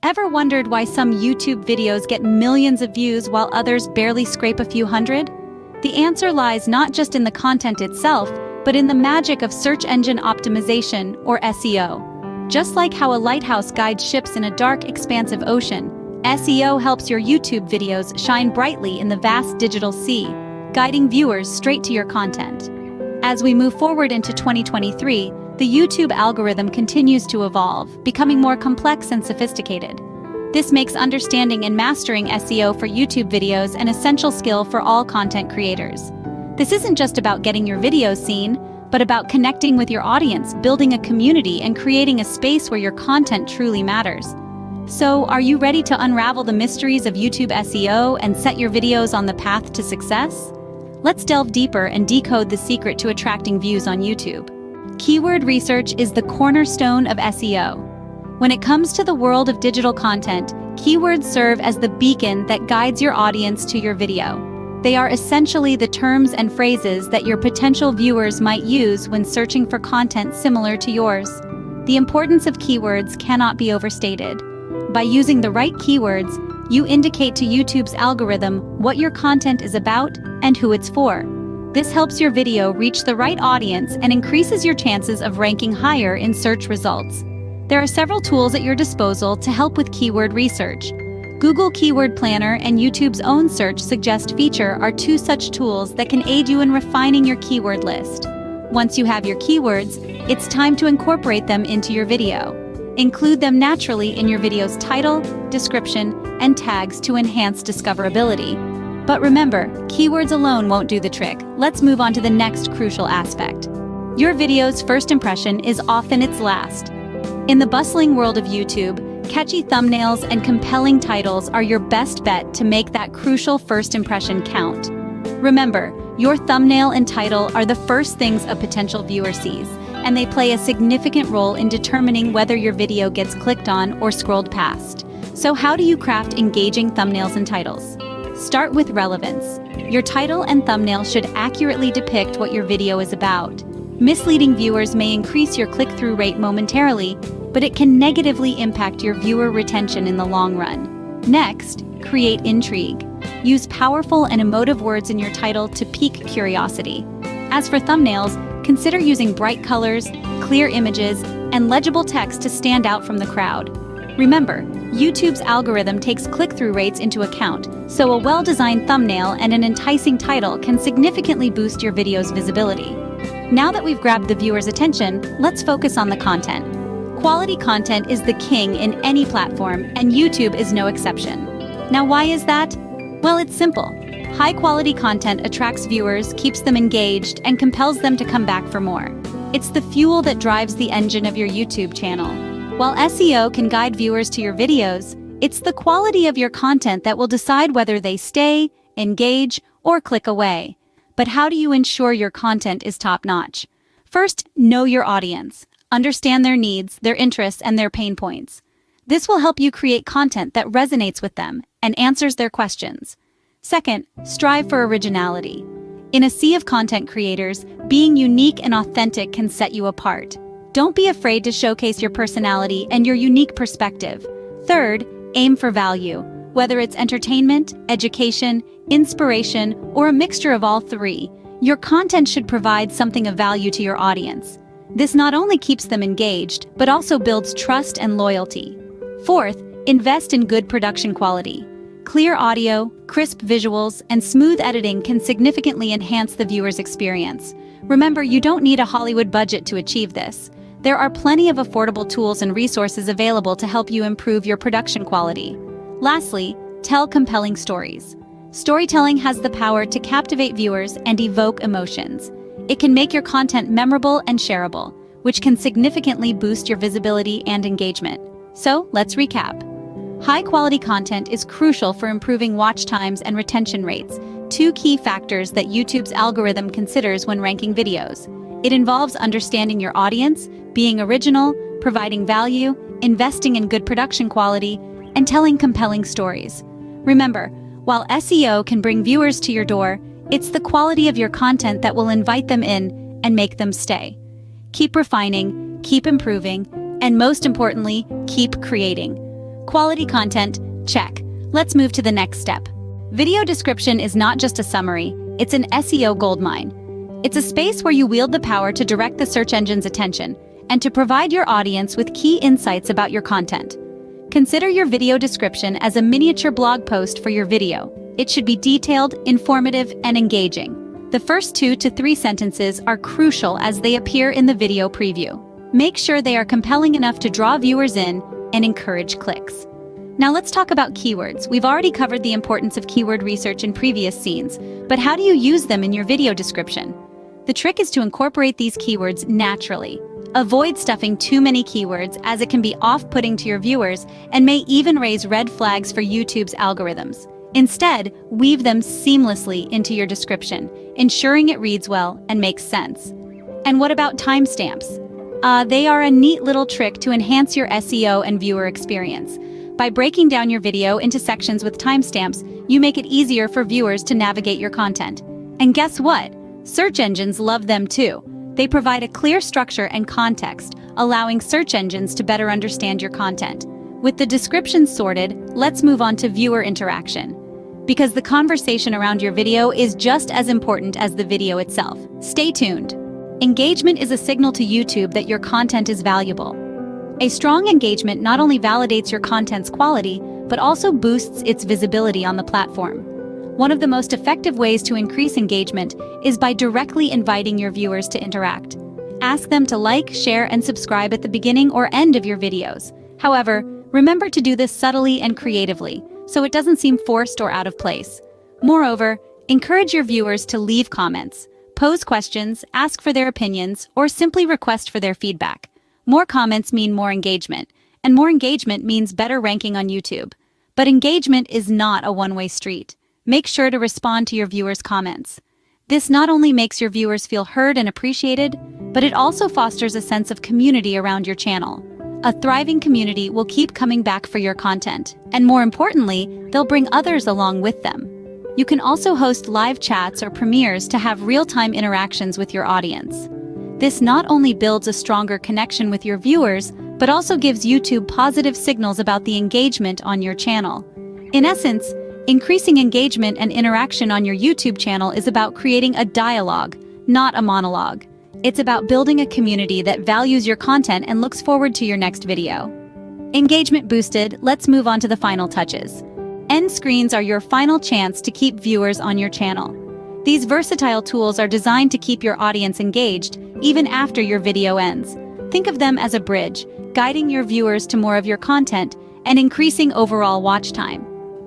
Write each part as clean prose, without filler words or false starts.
Ever wondered why some YouTube videos get millions of views while others barely scrape a few hundred? The answer lies not just in the content itself, but in the magic of search engine optimization, or SEO. Just like how a lighthouse guides ships in a dark, expansive ocean, SEO helps your YouTube videos shine brightly in the vast digital sea, guiding viewers straight to your content. As we move forward into 2023, the YouTube algorithm continues to evolve, becoming more complex and sophisticated. This makes understanding and mastering SEO for YouTube videos an essential skill for all content creators. This isn't just about getting your videos seen, but about connecting with your audience, building a community, and creating a space where your content truly matters. So, are you ready to unravel the mysteries of YouTube SEO and set your videos on the path to success? Let's delve deeper and decode the secret to attracting views on YouTube. Keyword research is the cornerstone of SEO. When it comes to the world of digital content, keywords serve as the beacon that guides your audience to your video. They are essentially the terms and phrases that your potential viewers might use when searching for content similar to yours. The importance of keywords cannot be overstated. By using the right keywords, you indicate to YouTube's algorithm what your content is about and who it's for. This helps your video reach the right audience and increases your chances of ranking higher in search results. There are several tools at your disposal to help with keyword research. Google Keyword Planner and YouTube's own Search Suggest feature are two such tools that can aid you in refining your keyword list. Once you have your keywords, it's time to incorporate them into your video. Include them naturally in your video's title, description, and tags to enhance discoverability. But remember, keywords alone won't do the trick. Let's move on to the next crucial aspect. Your video's first impression is often its last. In the bustling world of YouTube, catchy thumbnails and compelling titles are your best bet to make that crucial first impression count. Remember, your thumbnail and title are the first things a potential viewer sees, and they play a significant role in determining whether your video gets clicked on or scrolled past. So how do you craft engaging thumbnails and titles? Start with relevance. Your title and thumbnail should accurately depict what your video is about. Misleading viewers may increase your click-through rate momentarily, but it can negatively impact your viewer retention in the long run. Next, create intrigue. Use powerful and emotive words in your title to pique curiosity. As for thumbnails, consider using bright colors, clear images, and legible text to stand out from the crowd. Remember, YouTube's algorithm takes click-through rates into account, so a well-designed thumbnail and an enticing title can significantly boost your video's visibility. Now that we've grabbed the viewer's attention, let's focus on the content. Quality content is the king in any platform, and YouTube is no exception. Now, why is that? Well, it's simple. High-quality content attracts viewers, keeps them engaged, and compels them to come back for more. It's the fuel that drives the engine of your YouTube channel. While SEO can guide viewers to your videos, it's the quality of your content that will decide whether they stay, engage, or click away. But how do you ensure your content is top-notch? First, know your audience. Understand their needs, their interests, and their pain points. This will help you create content that resonates with them and answers their questions. Second, strive for originality. In a sea of content creators, being unique and authentic can set you apart. Don't be afraid to showcase your personality and your unique perspective. Third, aim for value. Whether it's entertainment, education, inspiration, or a mixture of all three, your content should provide something of value to your audience. This not only keeps them engaged, but also builds trust and loyalty. Fourth, invest in good production quality. Clear audio, crisp visuals, and smooth editing can significantly enhance the viewer's experience. Remember, you don't need a Hollywood budget to achieve this. There are plenty of affordable tools and resources available to help you improve your production quality. Lastly, tell compelling stories. Storytelling has the power to captivate viewers and evoke emotions. It can make your content memorable and shareable, which can significantly boost your visibility and engagement. So, let's recap. High-quality content is crucial for improving watch times and retention rates, two key factors that YouTube's algorithm considers when ranking videos. It involves understanding your audience, being original, providing value, investing in good production quality, and telling compelling stories. Remember, while SEO can bring viewers to your door, it's the quality of your content that will invite them in and make them stay. Keep refining, keep improving, and most importantly, keep creating. Quality content, check. Let's move to the next step. Video description is not just a summary, it's an SEO goldmine. It's a space where you wield the power to direct the search engine's attention and to provide your audience with key insights about your content. Consider your video description as a miniature blog post for your video. It should be detailed, informative, and engaging. The first 2 to 3 sentences are crucial as they appear in the video preview. Make sure they are compelling enough to draw viewers in and encourage clicks. Now let's talk about keywords. We've already covered the importance of keyword research in previous scenes, but how do you use them in your video description? The trick is to incorporate these keywords naturally. Avoid stuffing too many keywords as it can be off-putting to your viewers and may even raise red flags for YouTube's algorithms. Instead, weave them seamlessly into your description, ensuring it reads well and makes sense. And what about timestamps? They are a neat little trick to enhance your SEO and viewer experience. By breaking down your video into sections with timestamps, you make it easier for viewers to navigate your content. And guess what? Search engines love them too. They provide a clear structure and context, allowing search engines to better understand your content. With the description sorted, let's move on to viewer interaction. Because the conversation around your video is just as important as the video itself. Stay tuned. Engagement is a signal to YouTube that your content is valuable. A strong engagement not only validates your content's quality, but also boosts its visibility on the platform. One of the most effective ways to increase engagement is by directly inviting your viewers to interact. Ask them to like, share, and subscribe at the beginning or end of your videos. However, remember to do this subtly and creatively, so it doesn't seem forced or out of place. Moreover, encourage your viewers to leave comments, pose questions, ask for their opinions, or simply request for their feedback. More comments mean more engagement, and more engagement means better ranking on YouTube. But engagement is not a one-way street. Make sure to respond to your viewers' comments. This not only makes your viewers feel heard and appreciated, but it also fosters a sense of community around your channel. A thriving community will keep coming back for your content, and more importantly, they'll bring others along with them. You can also host live chats or premieres to have real-time interactions with your audience. This not only builds a stronger connection with your viewers, but also gives YouTube positive signals about the engagement on your channel. In essence, increasing engagement and interaction on your YouTube channel is about creating a dialogue, not a monologue. It's about building a community that values your content and looks forward to your next video. Engagement boosted, let's move on to the final touches. End screens are your final chance to keep viewers on your channel. These versatile tools are designed to keep your audience engaged, even after your video ends. Think of them as a bridge, guiding your viewers to more of your content and increasing overall watch time.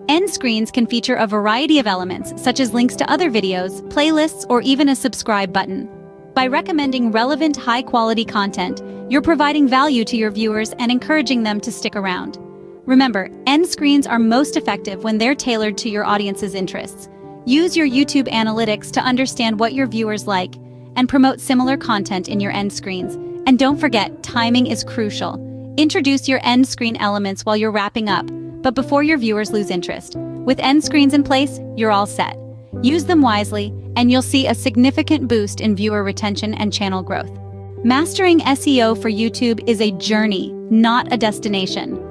End screens can feature a variety of elements, such as links to other videos, playlists, or even a subscribe button. By recommending relevant, high-quality content, you're providing value to your viewers and encouraging them to stick around. Remember, end screens are most effective when they're tailored to your audience's interests. Use your YouTube analytics to understand what your viewers like and promote similar content in your end screens. And don't forget, timing is crucial. Introduce your end screen elements while you're wrapping up, but before your viewers lose interest. With end screens in place, you're all set. Use them wisely, and you'll see a significant boost in viewer retention and channel growth. Mastering SEO for YouTube is a journey, not a destination.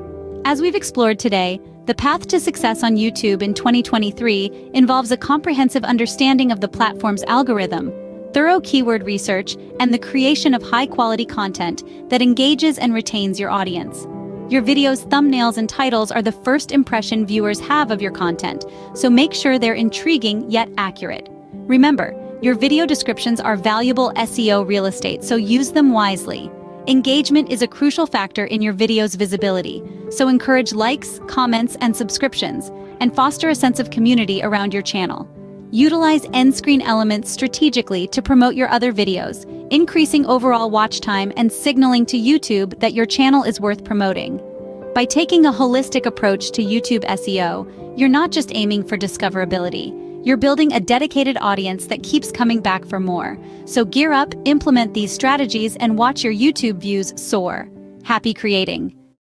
As we've explored today, the path to success on YouTube in 2023 involves a comprehensive understanding of the platform's algorithm, thorough keyword research, and the creation of high-quality content that engages and retains your audience. Your video's thumbnails and titles are the first impression viewers have of your content, so make sure they're intriguing yet accurate. Remember, your video descriptions are valuable SEO real estate, so use them wisely. Engagement is a crucial factor in your video's visibility, so encourage likes, comments, and subscriptions, and foster a sense of community around your channel. Utilize end screen elements strategically to promote your other videos, increasing overall watch time and signaling to YouTube that your channel is worth promoting. By taking a holistic approach to YouTube SEO, you're not just aiming for discoverability, you're building a dedicated audience that keeps coming back for more. So gear up, implement these strategies, and watch your YouTube views soar. Happy creating!